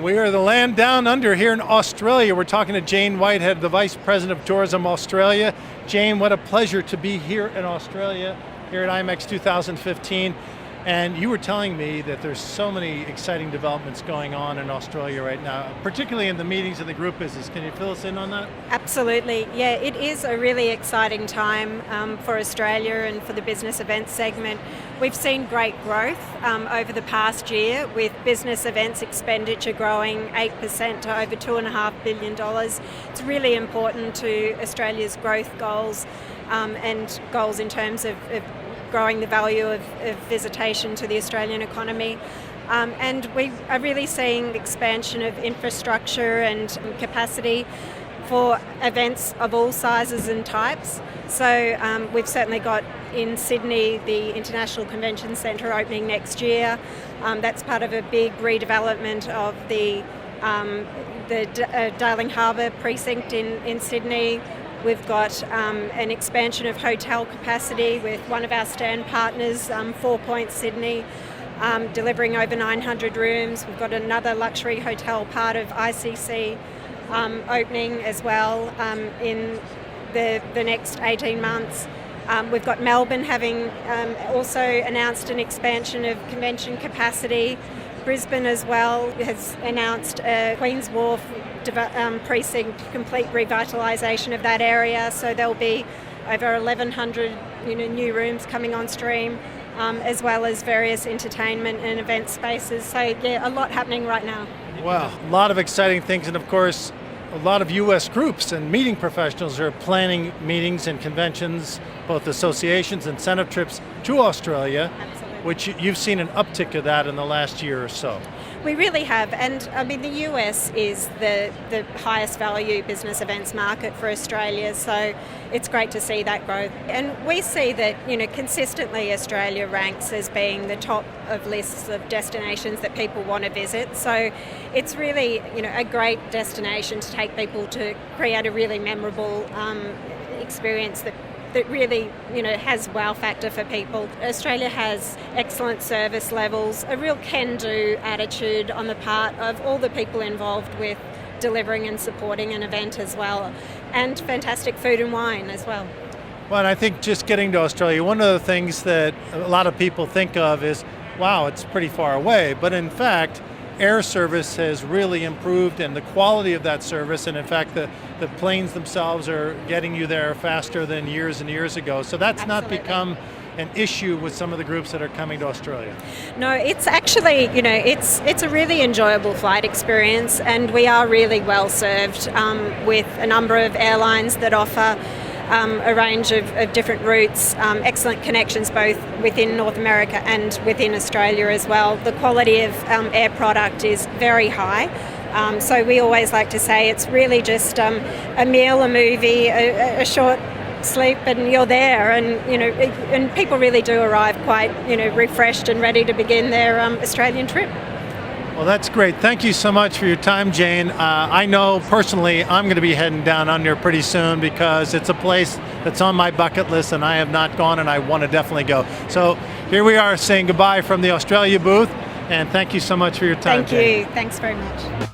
We are the land down under here in Australia. We're talking to Jane Whitehead, the Vice President of Tourism Australia. Jane, what a pleasure to be here in Australia, here at IMEX 2015. And you were telling me that there's so many exciting developments going on in Australia right now, particularly in the meetings and the group business. Can you fill us in on that? Absolutely. Yeah, it is a really exciting time for Australia and for the business events segment. We've seen great growth over the past year, with business events expenditure growing 8% to over $2.5 billion. It's really important to Australia's growth goals and goals in terms of growing the value of visitation to the Australian economy. And we are really seeing expansion of infrastructure and capacity for events of all sizes and types. So we've certainly got in Sydney the International Convention Centre opening next year. That's part of a big redevelopment of the Darling Harbour precinct in Sydney. We've got an expansion of hotel capacity with one of our stand partners, 4 Points Sydney, delivering over 900 rooms. We've got another luxury hotel part of ICC opening as well in the next 18 months. We've got Melbourne having also announced an expansion of convention capacity. Brisbane as well has announced a Queen's Wharf precinct, complete revitalisation of that area. So there'll be over 1,100 new rooms coming on stream, as well as various entertainment and event spaces. So yeah, a lot happening right now. Wow, a lot of exciting things, and of course, a lot of U.S. groups and meeting professionals are planning meetings and conventions, both associations and incentive trips to Australia. Absolutely. Which you've seen an uptick of that in the last year or so. We really have, and I mean the US is the highest value business events market for Australia, so it's great to see that growth. And we see that consistently Australia ranks as being the top of lists of destinations that people want to visit. So it's really a great destination to take people to create a really memorable experience that really, has wow factor for people. Australia has excellent service levels, a real can-do attitude on the part of all the people involved with delivering and supporting an event as well, and fantastic food and wine as well. Well, and I think just getting to Australia, one of the things that a lot of people think of is, wow, it's pretty far away. But in fact, air service has really improved, and the quality of that service, and in fact the planes themselves are getting you there faster than years and years ago. So that's Absolutely. Not become an issue with some of the groups that are coming to Australia. No, it's actually, it's a really enjoyable flight experience, and we are really well served with a number of airlines that offer a range of different routes, excellent connections both within North America and within Australia as well. The quality of air product is very high. So we always like to say it's really just a meal, a movie, a short sleep, and you're there. And people really do arrive quite refreshed and ready to begin their Australian trip. Well, that's great. Thank you so much for your time, Jane. I know personally I'm going to be heading down under pretty soon because it's a place that's on my bucket list and I have not gone, and I want to definitely go. So here we are saying goodbye from the Australia booth, and thank you so much for your time, Thank Jane. you. Thanks very much.